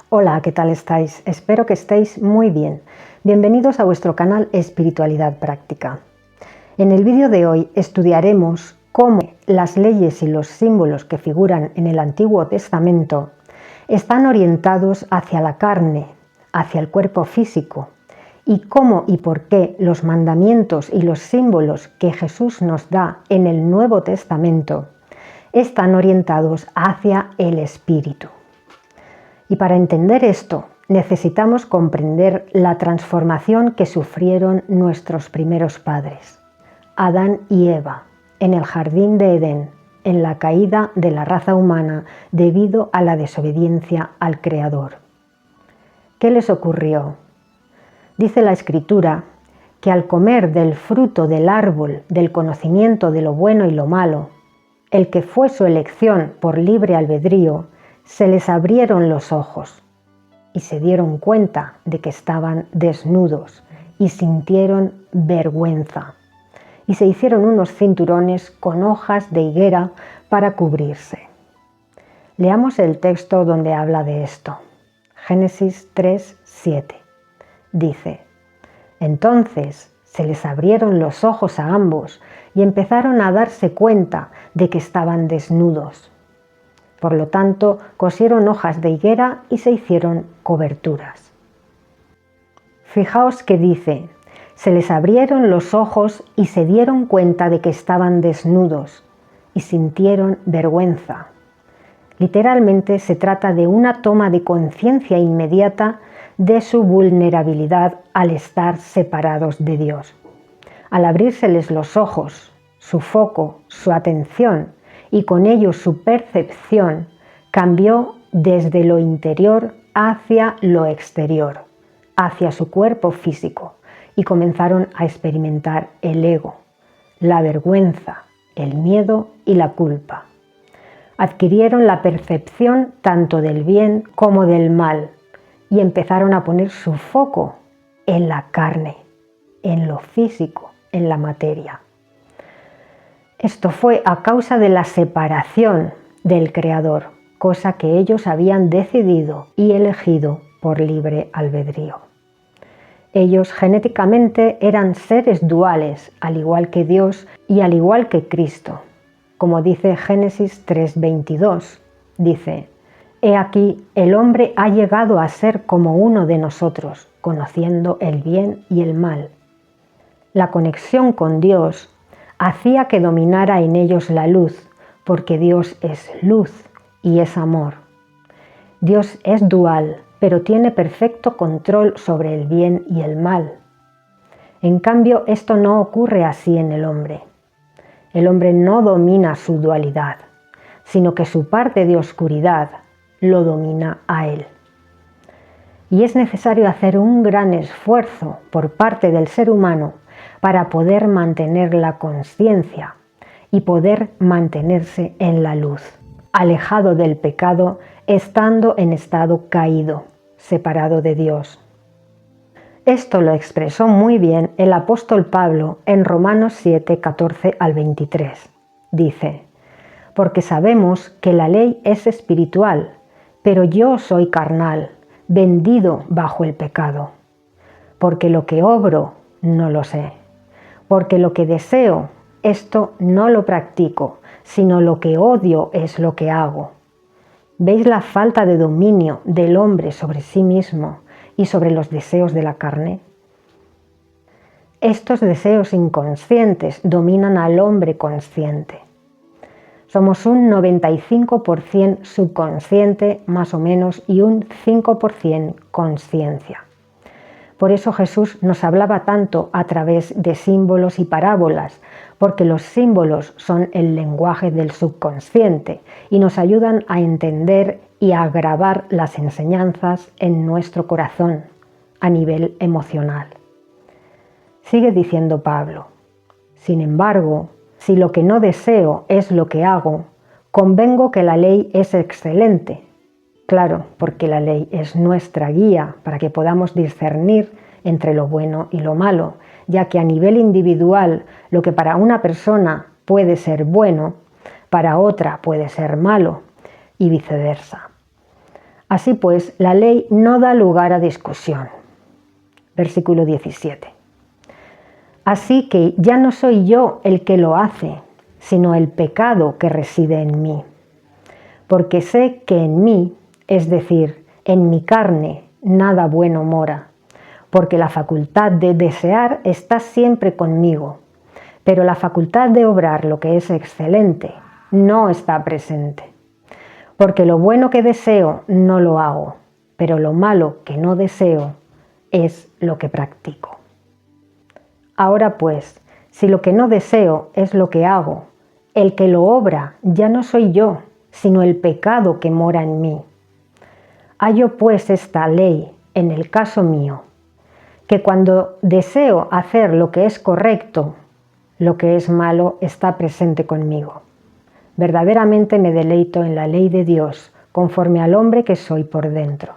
Hola, ¿qué tal estáis? Espero que estéis muy bien. Bienvenidos a vuestro canal Espiritualidad Práctica. En el vídeo de hoy estudiaremos cómo las leyes y los símbolos que figuran en el Antiguo Testamento están orientados hacia la carne, hacia el cuerpo físico, y cómo y por qué los mandamientos y los símbolos que Jesús nos da en el Nuevo Testamento están orientados hacia el espíritu. Y para entender esto, necesitamos comprender la transformación que sufrieron nuestros primeros padres, Adán y Eva, en el jardín de Edén, en la caída de la raza humana debido a la desobediencia al Creador. ¿Qué les ocurrió? Dice la Escritura que al comer del fruto del árbol del conocimiento de lo bueno y lo malo, el que fue su elección por libre albedrío, se les abrieron los ojos y se dieron cuenta de que estaban desnudos y sintieron vergüenza y se hicieron unos cinturones con hojas de higuera para cubrirse. Leamos el texto donde habla de esto. Génesis 3:7. Dice: Entonces se les abrieron los ojos a ambos y empezaron a darse cuenta de que estaban desnudos. Por lo tanto, cosieron hojas de higuera y se hicieron coberturas. Fijaos que dice: se les abrieron los ojos y se dieron cuenta de que estaban desnudos y sintieron vergüenza. Literalmente se trata de una toma de conciencia inmediata de su vulnerabilidad al estar separados de Dios. Al abrírseles los ojos, su foco, su atención y con ello su percepción cambió desde lo interior hacia lo exterior, hacia su cuerpo físico, y comenzaron a experimentar el ego, la vergüenza, el miedo y la culpa. Adquirieron la percepción tanto del bien como del mal y empezaron a poner su foco en la carne, en lo físico, en la materia. Esto fue a causa de la separación del Creador, cosa que ellos habían decidido y elegido por libre albedrío. Ellos genéticamente eran seres duales, al igual que Dios y al igual que Cristo. Como dice Génesis 3:22, dice: He aquí, el hombre ha llegado a ser como uno de nosotros, conociendo el bien y el mal. La conexión con Dios hacía que dominara en ellos la luz, porque Dios es luz y es amor. Dios es dual, pero tiene perfecto control sobre el bien y el mal. En cambio, esto no ocurre así en el hombre. El hombre no domina su dualidad, sino que su parte de oscuridad lo domina a él. Y es necesario hacer un gran esfuerzo por parte del ser humano para poder mantener la conciencia y poder mantenerse en la luz, alejado del pecado, estando en estado caído, separado de Dios. Esto lo expresó muy bien el apóstol Pablo en Romanos 7:14 al 23. Dice: Porque sabemos que la ley es espiritual, pero yo soy carnal, vendido bajo el pecado. Porque lo que obro no lo sé. Porque lo que deseo, esto no lo practico, sino lo que odio es lo que hago. ¿Veis la falta de dominio del hombre sobre sí mismo y sobre los deseos de la carne? Estos deseos inconscientes dominan al hombre consciente. Somos un 95% subconsciente, más o menos, y un 5% conciencia. Por eso Jesús nos hablaba tanto a través de símbolos y parábolas, porque los símbolos son el lenguaje del subconsciente y nos ayudan a entender y a grabar las enseñanzas en nuestro corazón a nivel emocional. Sigue diciendo Pablo: Sin embargo, si lo que no deseo es lo que hago, convengo que la ley es excelente. Claro, porque la ley es nuestra guía para que podamos discernir entre lo bueno y lo malo, ya que a nivel individual lo que para una persona puede ser bueno, para otra puede ser malo y viceversa. Así pues, la ley no da lugar a discusión. Versículo 17. Así que ya no soy yo el que lo hace, sino el pecado que reside en mí. Porque sé que en mí, es decir, en mi carne, nada bueno mora, porque la facultad de desear está siempre conmigo, pero la facultad de obrar lo que es excelente no está presente. Porque lo bueno que deseo no lo hago, pero lo malo que no deseo es lo que practico. Ahora pues, si lo que no deseo es lo que hago, el que lo obra ya no soy yo, sino el pecado que mora en mí. Hallo pues esta ley en el caso mío, que cuando deseo hacer lo que es correcto, lo que es malo está presente conmigo. Verdaderamente me deleito en la ley de Dios, conforme al hombre que soy por dentro.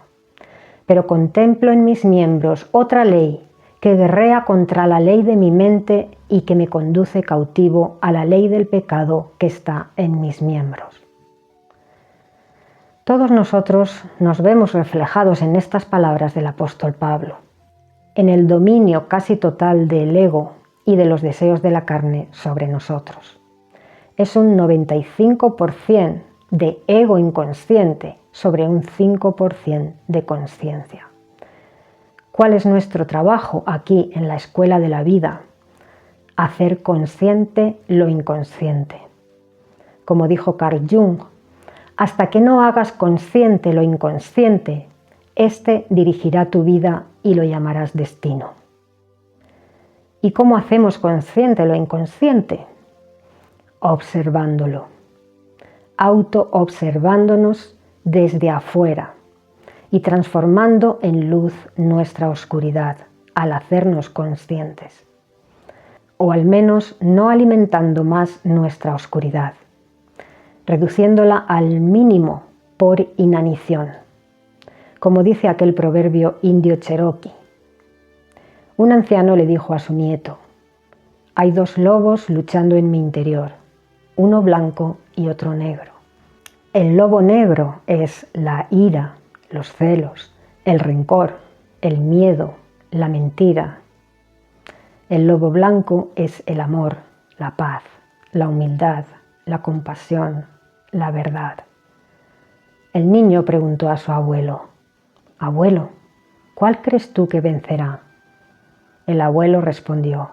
Pero contemplo en mis miembros otra ley que guerrea contra la ley de mi mente y que me conduce cautivo a la ley del pecado que está en mis miembros. Todos nosotros nos vemos reflejados en estas palabras del apóstol Pablo, en el dominio casi total del ego y de los deseos de la carne sobre nosotros. Es un 95% de ego inconsciente sobre un 5% de conciencia. ¿Cuál es nuestro trabajo aquí en la escuela de la vida? Hacer consciente lo inconsciente. Como dijo Carl Jung, hasta que no hagas consciente lo inconsciente, éste dirigirá tu vida y lo llamarás destino. ¿Y cómo hacemos consciente lo inconsciente? Observándolo, auto-observándonos desde afuera y transformando en luz nuestra oscuridad al hacernos conscientes, o al menos no alimentando más nuestra oscuridad, reduciéndola al mínimo por inanición, como dice aquel proverbio indio cherokee. Un anciano le dijo a su nieto: hay dos lobos luchando en mi interior, uno blanco y otro negro. El lobo negro es la ira, los celos, el rencor, el miedo, la mentira. El lobo blanco es el amor, la paz, la humildad, la compasión, la verdad. El niño preguntó a su abuelo: Abuelo, ¿cuál crees tú que vencerá? El abuelo respondió: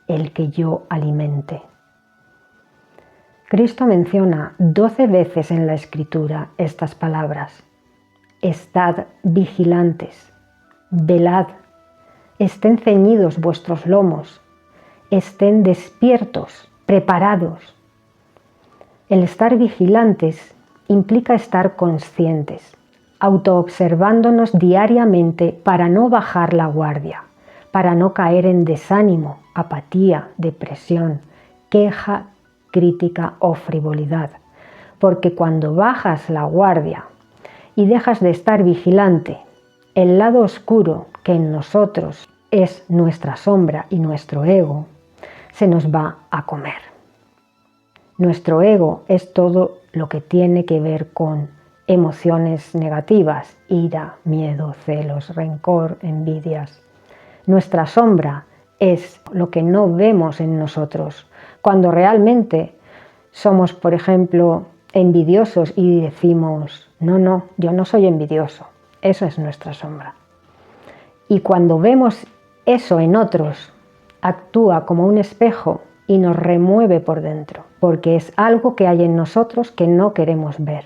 el que yo alimente. Cristo menciona 12 veces en la Escritura estas palabras: estad vigilantes, velad, estén ceñidos vuestros lomos, estén despiertos, preparados. El estar vigilantes implica estar conscientes, autoobservándonos diariamente para no bajar la guardia, para no caer en desánimo, apatía, depresión, queja, crítica o frivolidad. Porque cuando bajas la guardia y dejas de estar vigilante, el lado oscuro que en nosotros es nuestra sombra y nuestro ego, se nos va a comer. Nuestro ego es todo lo que tiene que ver con emociones negativas: ira, miedo, celos, rencor, envidias. Nuestra sombra es lo que no vemos en nosotros, cuando realmente somos, por ejemplo, envidiosos y decimos: no, yo no soy envidioso. Eso es nuestra sombra. Y cuando vemos eso en otros, actúa como un espejo y nos remueve por dentro, porque es algo que hay en nosotros que no queremos ver.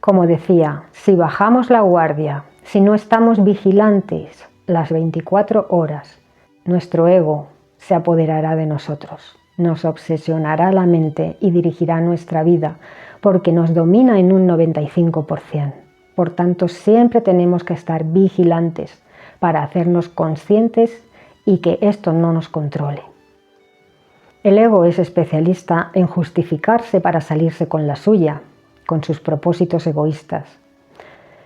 Como decía, si bajamos la guardia, si no estamos vigilantes las 24 horas, nuestro ego se apoderará de nosotros, nos obsesionará la mente y dirigirá nuestra vida, porque nos domina en un 95%. Por tanto, siempre tenemos que estar vigilantes para hacernos conscientes y que esto no nos controle. El ego es especialista en justificarse para salirse con la suya, con sus propósitos egoístas.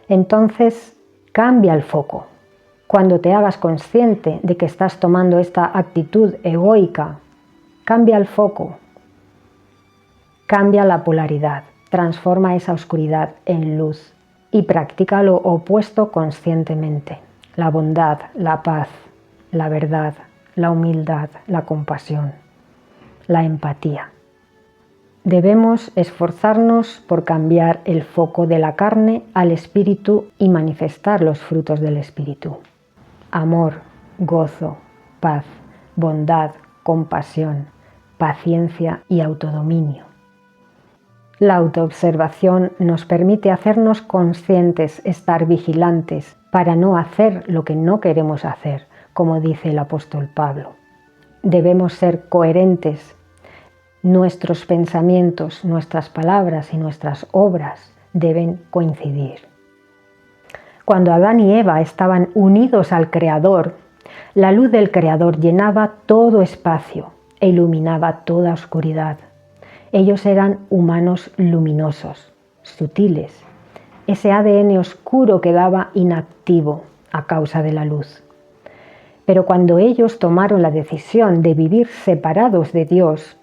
Entonces, cambia el foco. Cuando te hagas consciente de que estás tomando esta actitud egoica, cambia el foco, cambia la polaridad, transforma esa oscuridad en luz y practica lo opuesto conscientemente: la bondad, la paz, la verdad, la humildad, la compasión, la empatía. Debemos esforzarnos por cambiar el foco de la carne al espíritu y manifestar los frutos del espíritu: amor, gozo, paz, bondad, compasión, paciencia y autodominio. La autoobservación nos permite hacernos conscientes, estar vigilantes para no hacer lo que no queremos hacer, como dice el apóstol Pablo. Debemos ser coherentes. Nuestros pensamientos, nuestras palabras y nuestras obras deben coincidir. Cuando Adán y Eva estaban unidos al Creador, la luz del Creador llenaba todo espacio e iluminaba toda oscuridad. Ellos eran humanos luminosos, sutiles. Ese ADN oscuro quedaba inactivo a causa de la luz. Pero cuando ellos tomaron la decisión de vivir separados de Dios,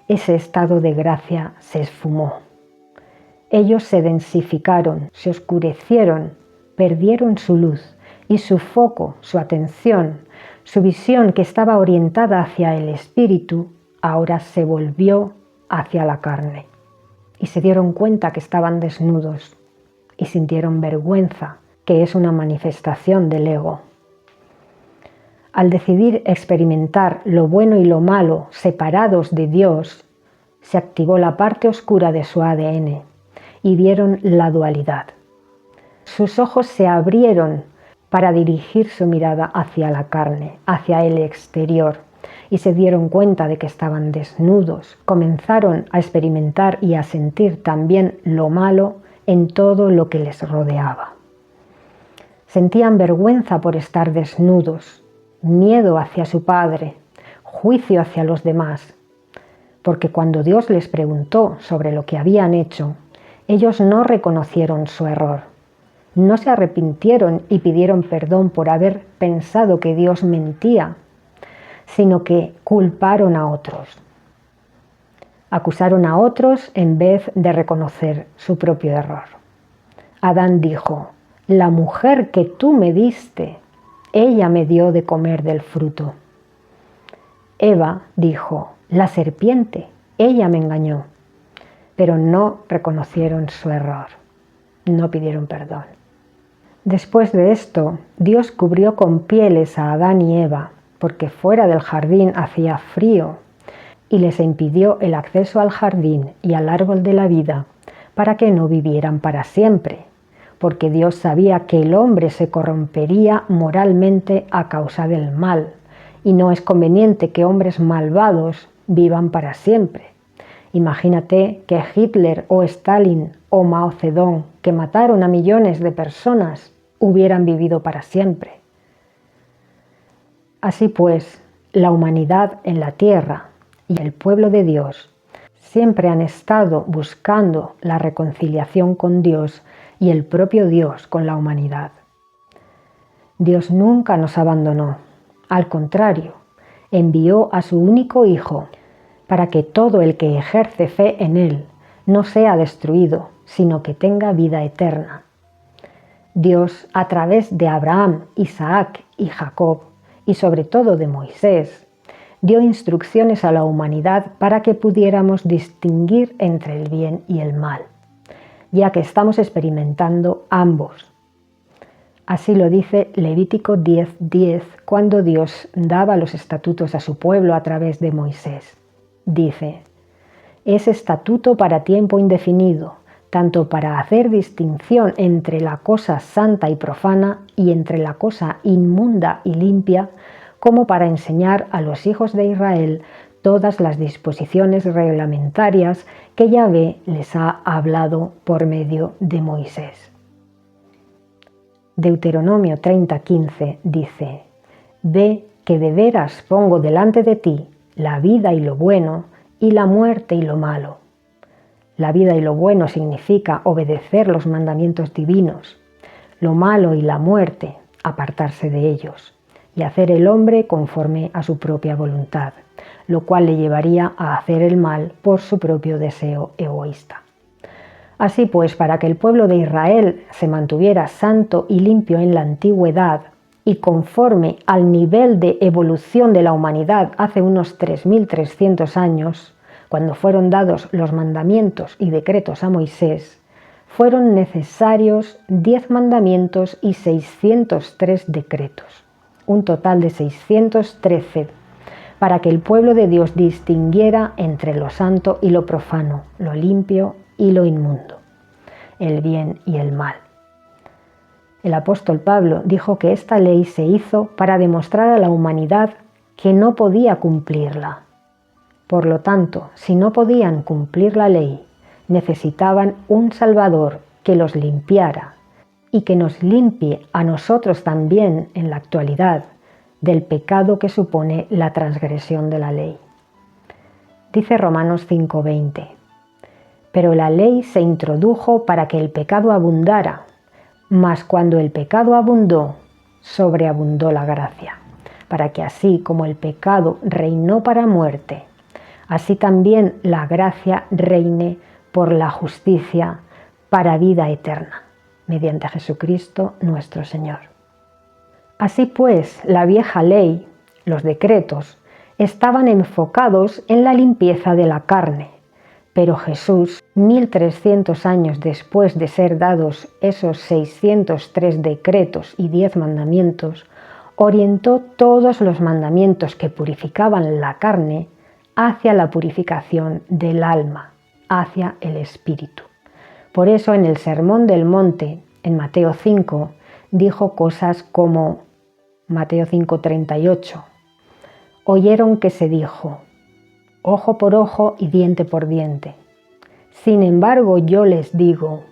ese estado de gracia se esfumó. Ellos se densificaron, se oscurecieron, perdieron su luz y su foco, su atención, su visión que estaba orientada hacia el espíritu, ahora se volvió hacia la carne. Y se dieron cuenta que estaban desnudos y sintieron vergüenza, que es una manifestación del ego. Al decidir experimentar lo bueno y lo malo separados de Dios, se activó la parte oscura de su ADN y vieron la dualidad. Sus ojos se abrieron para dirigir su mirada hacia la carne, hacia el exterior, y se dieron cuenta de que estaban desnudos. Comenzaron a experimentar y a sentir también lo malo en todo lo que les rodeaba. Sentían vergüenza por estar desnudos, miedo hacia su padre, juicio hacia los demás, porque cuando Dios les preguntó sobre lo que habían hecho, ellos no reconocieron su error, no se arrepintieron y pidieron perdón por haber pensado que Dios mentía, sino que culparon a otros. Acusaron a otros en vez de reconocer su propio error. Adán dijo: la mujer que tú me diste, ella me dio de comer del fruto. Eva dijo: la serpiente, ella me engañó. Pero no reconocieron su error, no pidieron perdón. Después de esto, Dios cubrió con pieles a Adán y Eva, porque fuera del jardín hacía frío, y les impidió el acceso al jardín y al árbol de la vida, para que no vivieran para siempre, porque Dios sabía que el hombre se corrompería moralmente a causa del mal, y no es conveniente que hombres malvados vivan para siempre. Imagínate que Hitler o Stalin o Mao Zedong, que mataron a millones de personas, hubieran vivido para siempre. Así pues, la humanidad en la tierra y el pueblo de Dios siempre han estado buscando la reconciliación con Dios y el propio Dios con la humanidad. Dios nunca nos abandonó, al contrario, envió a su único Hijo para que todo el que ejerce fe en Él no sea destruido, sino que tenga vida eterna. Dios, a través de Abraham, Isaac y Jacob, y sobre todo de Moisés, dio instrucciones a la humanidad para que pudiéramos distinguir entre el bien y el mal, ya que estamos experimentando ambos. Así lo dice Levítico 10:10, cuando Dios daba los estatutos a su pueblo a través de Moisés. Dice: es estatuto para tiempo indefinido, tanto para hacer distinción entre la cosa santa y profana y entre la cosa inmunda y limpia, como para enseñar a los hijos de Israel todas las disposiciones reglamentarias que Yahvé les ha hablado por medio de Moisés. Deuteronomio 30:15 dice: ve que de veras pongo delante de ti la vida y lo bueno, y la muerte y lo malo. La vida y lo bueno significa obedecer los mandamientos divinos. Lo malo y la muerte, apartarse de ellos y hacer el hombre conforme a su propia voluntad, lo cual le llevaría a hacer el mal por su propio deseo egoísta. Así pues, para que el pueblo de Israel se mantuviera santo y limpio en la antigüedad y conforme al nivel de evolución de la humanidad hace unos 3300 años, cuando fueron dados los mandamientos y decretos a Moisés, fueron necesarios 10 mandamientos y 603 decretos, un total de 613, para que el pueblo de Dios distinguiera entre lo santo y lo profano, lo limpio y lo inmundo, el bien y el mal. El apóstol Pablo dijo que esta ley se hizo para demostrar a la humanidad que no podía cumplirla. Por lo tanto, si no podían cumplir la ley, necesitaban un Salvador que los limpiara y que nos limpie a nosotros también en la actualidad del pecado que supone la transgresión de la ley. Dice Romanos 5:20: pero la ley se introdujo para que el pecado abundara, mas cuando el pecado abundó, sobreabundó la gracia, para que así como el pecado reinó para muerte, así también la gracia reine por la justicia para vida eterna, mediante Jesucristo nuestro Señor. Así pues, la vieja ley, los decretos, estaban enfocados en la limpieza de la carne, pero Jesús, 1300 años después de ser dados esos 603 decretos y 10 mandamientos, orientó todos los mandamientos que purificaban la carne hacia la purificación del alma, hacia el espíritu. Por eso en el Sermón del Monte, en Mateo 5, dijo cosas como Mateo 5:38. Oyeron que se dijo: ojo por ojo y diente por diente. Sin embargo, yo les digo,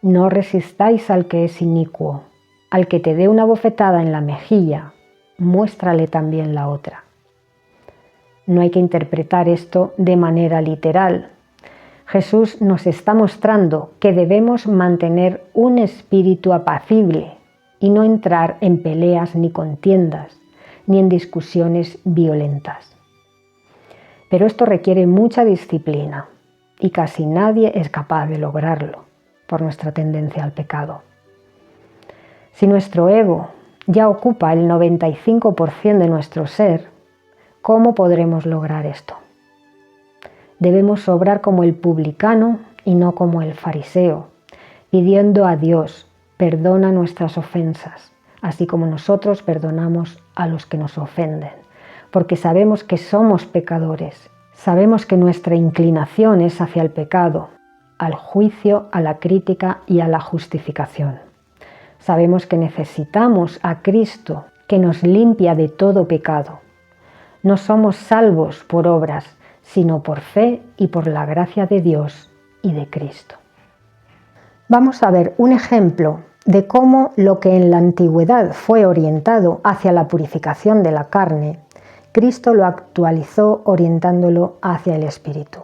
no resistáis al que es inicuo. Al que te dé una bofetada en la mejilla, muéstrale también la otra. No hay que interpretar esto de manera literal. Jesús nos está mostrando que debemos mantener un espíritu apacible y no entrar en peleas ni contiendas, ni en discusiones violentas. Pero esto requiere mucha disciplina y casi nadie es capaz de lograrlo por nuestra tendencia al pecado. Si nuestro ego ya ocupa el 95% de nuestro ser, ¿cómo podremos lograr esto? Debemos obrar como el publicano y no como el fariseo, pidiendo a Dios: perdona nuestras ofensas, así como nosotros perdonamos a los que nos ofenden, porque sabemos que somos pecadores, sabemos que nuestra inclinación es hacia el pecado, al juicio, a la crítica y a la justificación. Sabemos que necesitamos a Cristo, que nos limpia de todo pecado. No somos salvos por obras, sino por fe y por la gracia de Dios y de Cristo. Vamos a ver un ejemplo de cómo lo que en la antigüedad fue orientado hacia la purificación de la carne, Cristo lo actualizó orientándolo hacia el Espíritu.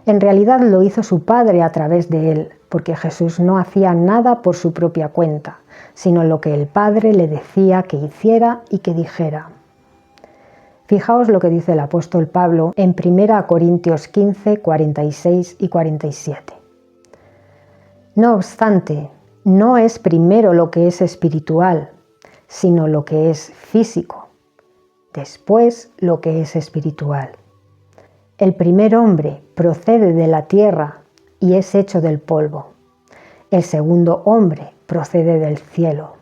En realidad lo hizo su Padre a través de él, porque Jesús no hacía nada por su propia cuenta, sino lo que el Padre le decía que hiciera y que dijera. Fijaos lo que dice el apóstol Pablo en 1 Corintios 15, 46 y 47. No obstante, no es primero lo que es espiritual, sino lo que es físico, después lo que es espiritual. El primer hombre procede de la tierra y es hecho del polvo. El segundo hombre procede del cielo.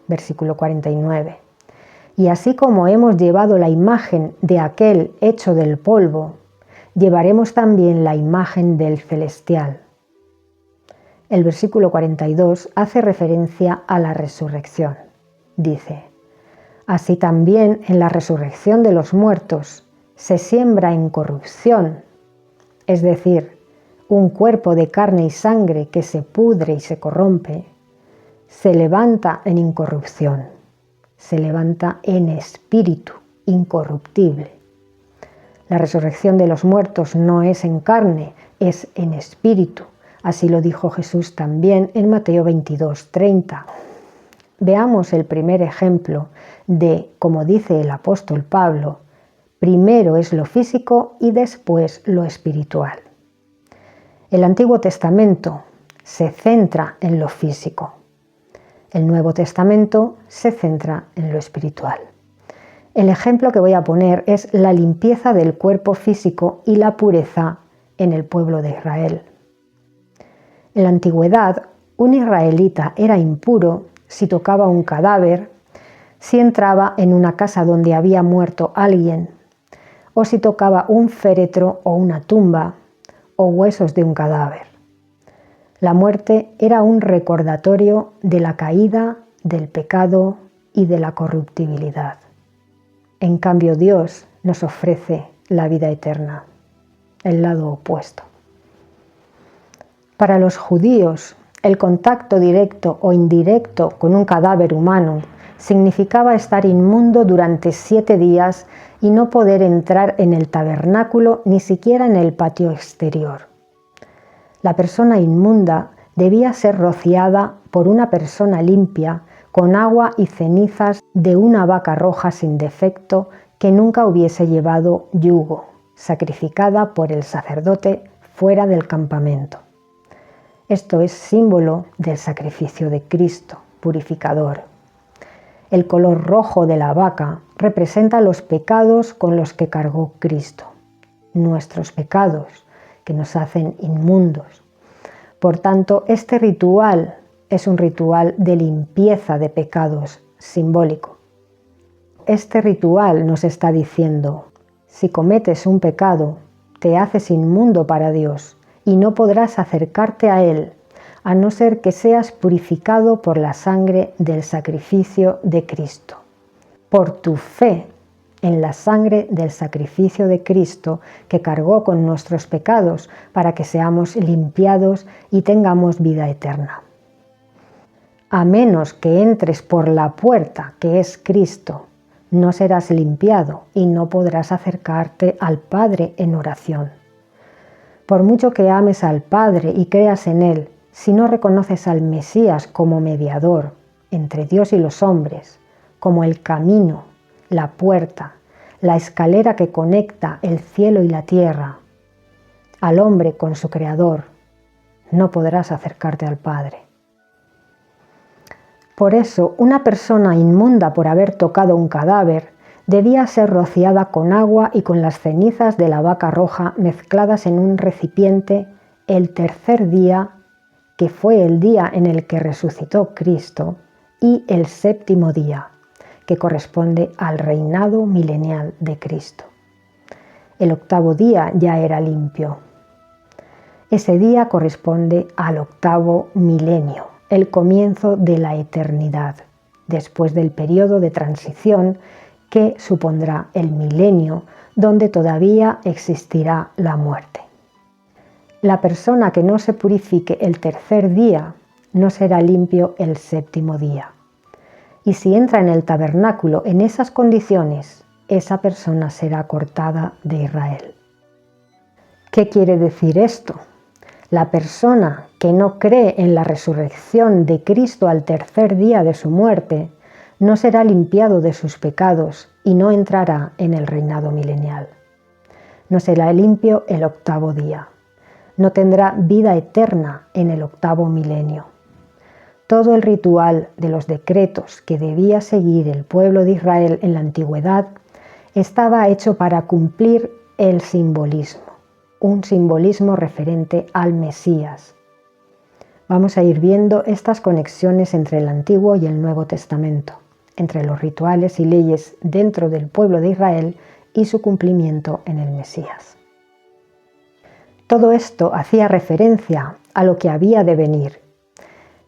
Versículo 49. Y así como hemos llevado la imagen de aquel hecho del polvo, llevaremos también la imagen del celestial. El versículo 42 hace referencia a la resurrección. Dice: así también en la resurrección de los muertos se siembra en corrupción, es decir, un cuerpo de carne y sangre que se pudre y se corrompe, se levanta en incorrupción, se levanta en espíritu incorruptible. La resurrección de los muertos no es en carne, es en espíritu. Así lo dijo Jesús también en Mateo 22:30. veamos el primer ejemplo de, como dice el apóstol Pablo, primero es lo físico y después lo espiritual. El Antiguo Testamento se centra en lo físico. El Nuevo Testamento se centra en lo espiritual. El ejemplo que voy a poner es la limpieza del cuerpo físico y la pureza en el pueblo de Israel. En la antigüedad, un israelita era impuro si tocaba un cadáver, si entraba en una casa donde había muerto alguien, o si tocaba un féretro o una tumba, o huesos de un cadáver. La muerte era un recordatorio de la caída, del pecado y de la corruptibilidad. En cambio, Dios nos ofrece la vida eterna, el lado opuesto. Para los judíos, el contacto directo o indirecto con un cadáver humano significaba estar inmundo durante 7 días y no poder entrar en el tabernáculo ni siquiera en el patio exterior. La persona inmunda debía ser rociada por una persona limpia con agua y cenizas de una vaca roja sin defecto que nunca hubiese llevado yugo, sacrificada por el sacerdote fuera del campamento. Esto es símbolo del sacrificio de Cristo, purificador. El color rojo de la vaca representa los pecados con los que cargó Cristo, nuestros pecados que nos hacen inmundos. Por tanto, este ritual es un ritual de limpieza de pecados simbólico. Este ritual nos está diciendo, si cometes un pecado, te haces inmundo para Dios y no podrás acercarte a Él, a no ser que seas purificado por la sangre del sacrificio de Cristo. Por tu fe en la sangre del sacrificio de Cristo que cargó con nuestros pecados para que seamos limpiados y tengamos vida eterna. A menos que entres por la puerta que es Cristo, no serás limpiado y no podrás acercarte al Padre en oración. Por mucho que ames al Padre y creas en Él, si no reconoces al Mesías como mediador entre Dios y los hombres, como el camino, la puerta, la escalera que conecta el cielo y la tierra, al hombre con su Creador, no podrás acercarte al Padre. Por eso, una persona inmunda por haber tocado un cadáver debía ser rociada con agua y con las cenizas de la vaca roja mezcladas en un recipiente el tercer día, que fue el día en el que resucitó Cristo, y el séptimo día, que corresponde al reinado milenial de Cristo. El octavo día ya era limpio. Ese día corresponde al octavo milenio, el comienzo de la eternidad, después del periodo de transición que supondrá el milenio, donde todavía existirá la muerte. La persona que no se purifique el tercer día no será limpio el séptimo día. Y si entra en el tabernáculo en esas condiciones, esa persona será cortada de Israel. ¿Qué quiere decir esto? La persona que no cree en la resurrección de Cristo al tercer día de su muerte no será limpiado de sus pecados y no entrará en el reinado milenial. No será limpio el octavo día. No tendrá vida eterna en el octavo milenio. Todo el ritual de los decretos que debía seguir el pueblo de Israel en la antigüedad estaba hecho para cumplir el simbolismo, un simbolismo referente al Mesías. Vamos a ir viendo estas conexiones entre el Antiguo y el Nuevo Testamento, entre los rituales y leyes dentro del pueblo de Israel y su cumplimiento en el Mesías. Todo esto hacía referencia a lo que había de venir,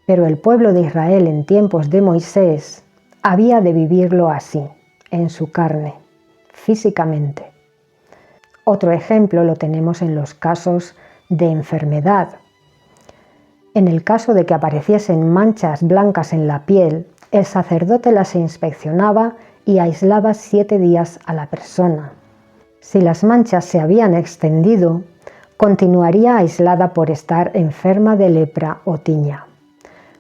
pero el pueblo de Israel en tiempos de Moisés había de vivirlo así, en su carne, físicamente. Otro ejemplo lo tenemos en los casos de enfermedad. En el caso de que apareciesen manchas blancas en la piel, el sacerdote las inspeccionaba y aislaba 7 días a la persona. Si las manchas se habían extendido, continuaría aislada por estar enferma de lepra o tiña.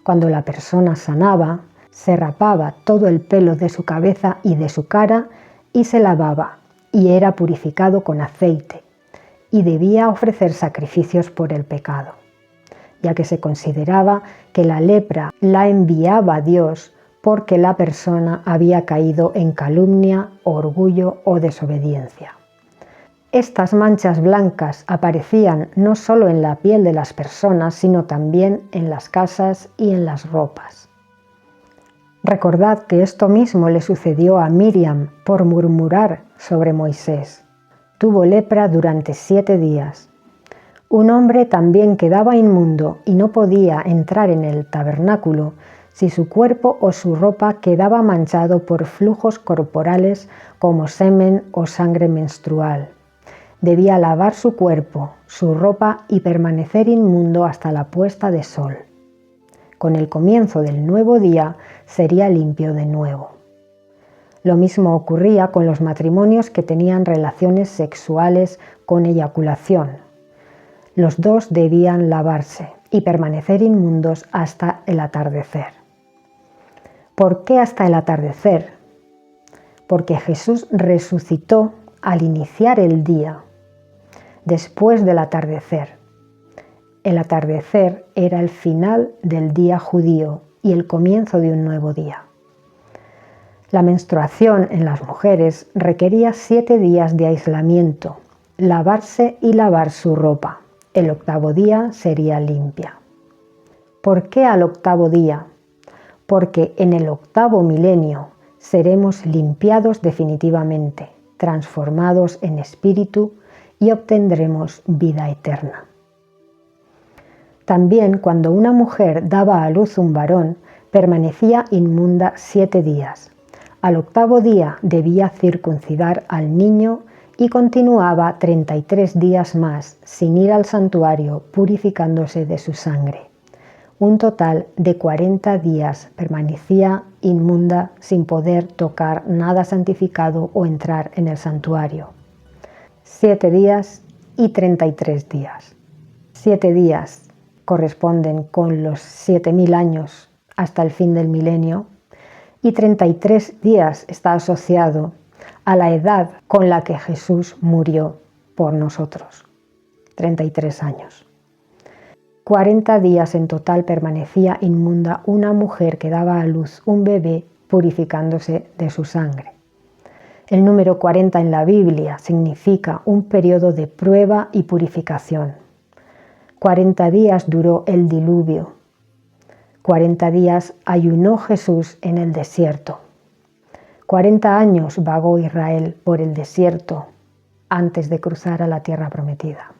Cuando la persona sanaba, Se rapaba todo el pelo de su cabeza y de su cara y se lavaba, y era purificado con aceite, y debía ofrecer sacrificios por el pecado, ya que se consideraba que la lepra la enviaba Dios porque la persona había caído en calumnia, orgullo o desobediencia. Estas manchas blancas aparecían no solo en la piel de las personas, sino también en las casas y en las ropas. Recordad que esto mismo le sucedió a Miriam por murmurar sobre Moisés. Tuvo lepra durante 7 días. Un hombre también quedaba inmundo y no podía entrar en el tabernáculo si su cuerpo o su ropa quedaba manchado por flujos corporales como semen o sangre menstrual. Debía lavar su cuerpo, su ropa y permanecer inmundo hasta la puesta de sol. Con el comienzo del nuevo día sería limpio de nuevo. Lo mismo ocurría con los matrimonios que tenían relaciones sexuales con eyaculación. Los dos debían lavarse y permanecer inmundos hasta el atardecer. ¿Por qué hasta el atardecer? Porque Jesús resucitó al iniciar el día, después del atardecer. El atardecer era el final del día judío y el comienzo de un nuevo día. La menstruación en las mujeres requería 7 días de aislamiento, lavarse y lavar su ropa. El 8º día sería limpia. ¿Por qué al 8º día? Porque en el 8º milenio seremos limpiados definitivamente, transformados en espíritu y obtendremos vida eterna. También cuando una mujer daba a luz un varón, permanecía inmunda 7 días. Al 8º día debía circuncidar al niño y continuaba 33 días más sin ir al santuario purificándose de su sangre. Un total de 40 días permanecía inmunda sin poder tocar nada santificado o entrar en el santuario. 7 días y 33 días. 7 días corresponden con los 7000 años hasta el fin del milenio y 33 días está asociado a la edad con la que Jesús murió por nosotros, 33 años. 40 días en total permanecía inmunda una mujer que daba a luz un bebé purificándose de su sangre. El número 40 en la Biblia significa un periodo de prueba y purificación. 40 días duró el diluvio. 40 días ayunó Jesús en el desierto. 40 años vagó Israel por el desierto antes de cruzar a la tierra prometida.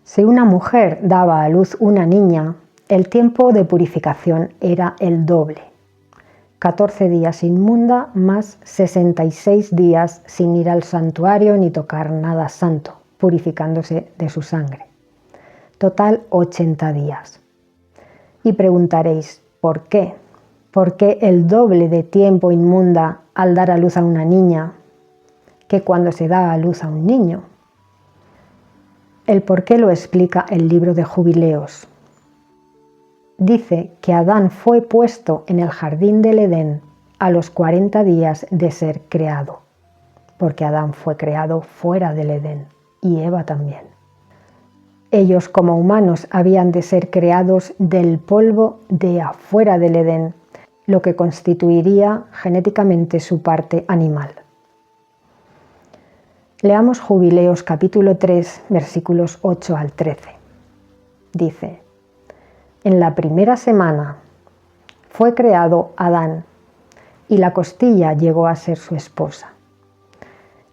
Si una mujer daba a luz una niña, el tiempo de purificación era el doble. 14 días inmunda más 66 días sin ir al santuario ni tocar nada santo, purificándose de su sangre. Total 80 días. Y preguntaréis, ¿por qué? ¿Por qué el doble de tiempo inmunda al dar a luz a una niña que cuando se da a luz a un niño? El por qué lo explica el libro de Jubileos. Dice que Adán fue puesto en el jardín del Edén a los 40 días de ser creado, porque Adán fue creado fuera del Edén y Eva también. Ellos como humanos habían de ser creados del polvo de afuera del Edén, lo que constituiría genéticamente su parte animal. Leamos Jubileos capítulo 3, versículos 8 al 13. Dice: en la primera semana fue creado Adán, y la costilla llegó a ser su esposa.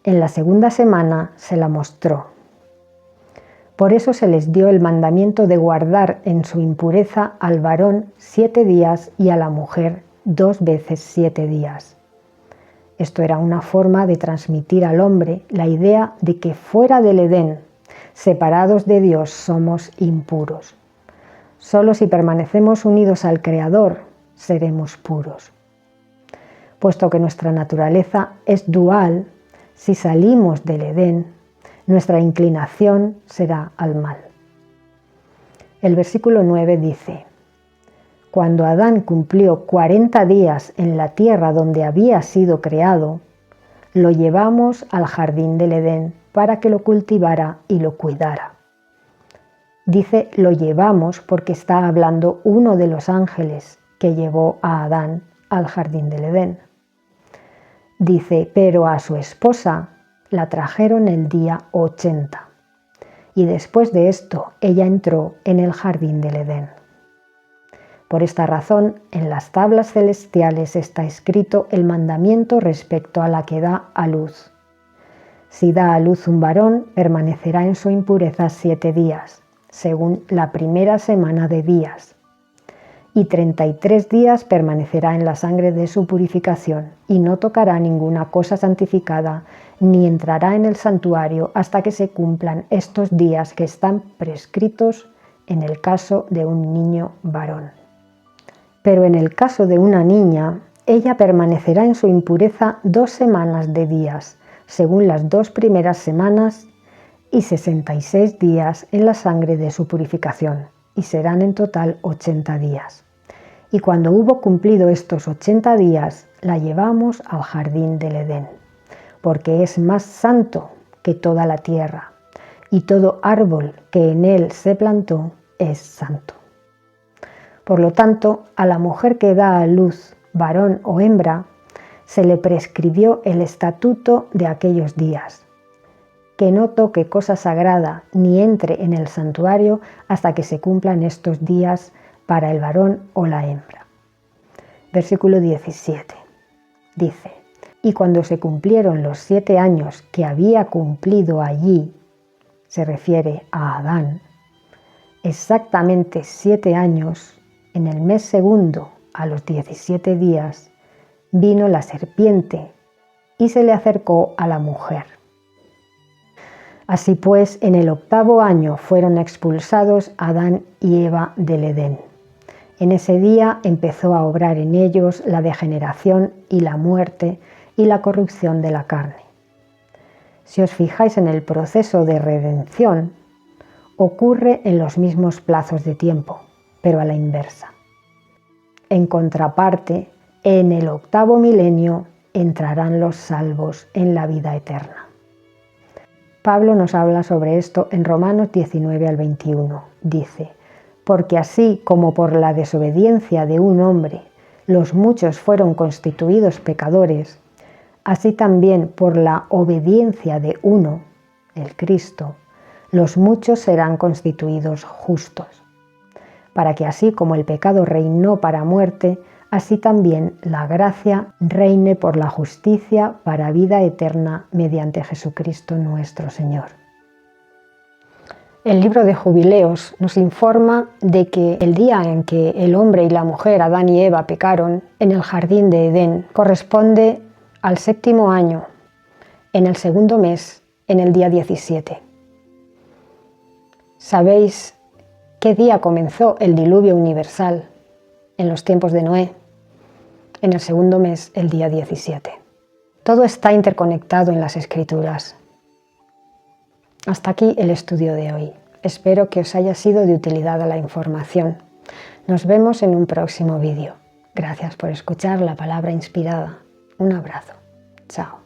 En la segunda semana se la mostró. Por eso se les dio el mandamiento de guardar en su impureza al varón 7 días y a la mujer 2 veces 7 días. Esto era una forma de transmitir al hombre la idea de que fuera del Edén, separados de Dios, somos impuros. Solo si permanecemos unidos al Creador, seremos puros. Puesto que nuestra naturaleza es dual, si salimos del Edén, nuestra inclinación será al mal. El versículo 9 dice: cuando Adán cumplió 40 días en la tierra donde había sido creado, lo llevamos al jardín del Edén para que lo cultivara y lo cuidara. Dice lo llevamos porque está hablando uno de los ángeles que llevó a Adán al jardín del Edén. Dice, pero a su esposa la trajeron el día 80. Y después de esto, ella entró en el jardín del Edén. Por esta razón, en las tablas celestiales está escrito el mandamiento respecto a la que da a luz. Si da a luz un varón, permanecerá en su impureza 7 días, según la primera semana de días. Y 33 días permanecerá en la sangre de su purificación, y no tocará ninguna cosa santificada, ni entrará en el santuario hasta que se cumplan estos días que están prescritos en el caso de un niño varón. Pero en el caso de una niña, ella permanecerá en su impureza 2 semanas de días, según las 2 primeras semanas, y 66 días en la sangre de su purificación, y serán en total 80 días. Y cuando hubo cumplido estos 80 días, la llevamos al jardín del Edén, porque es más santo que toda la tierra, y todo árbol que en él se plantó es santo. Por lo tanto, a la mujer que da a luz, varón o hembra, se le prescribió el estatuto de aquellos días, que no toque cosa sagrada ni entre en el santuario hasta que se cumplan estos días para el varón o la hembra. Versículo 17. Dice, y cuando se cumplieron los 7 años que había cumplido allí, se refiere a Adán, exactamente 7 años, en el mes segundo, a los 17 días, vino la serpiente y se le acercó a la mujer. Así pues, en el 8º año fueron expulsados Adán y Eva del Edén. En ese día empezó a obrar en ellos la degeneración y la muerte y la corrupción de la carne. Si os fijáis en el proceso de redención, ocurre en los mismos plazos de tiempo, pero a la inversa. En contraparte, en el 8º milenio entrarán los salvos en la vida eterna. Pablo nos habla sobre esto en Romanos 19 al 21. Dice, porque así como por la desobediencia de un hombre los muchos fueron constituidos pecadores, así también por la obediencia de uno, el Cristo, los muchos serán constituidos justos. Para que así como el pecado reinó para muerte, así también la gracia reine por la justicia para vida eterna mediante Jesucristo nuestro Señor. El libro de Jubileos nos informa de que el día en que el hombre y la mujer, Adán y Eva, pecaron en el jardín de Edén corresponde al 7º año, en el 2º mes, en el día 17. ¿Sabéis qué día comenzó el diluvio universal en los tiempos de Noé? En el 2º mes, el día 17. Todo está interconectado en las Escrituras. Hasta aquí el estudio de hoy. Espero que os haya sido de utilidad la información. Nos vemos en un próximo vídeo. Gracias por escuchar la palabra inspirada. Un abrazo. Chao.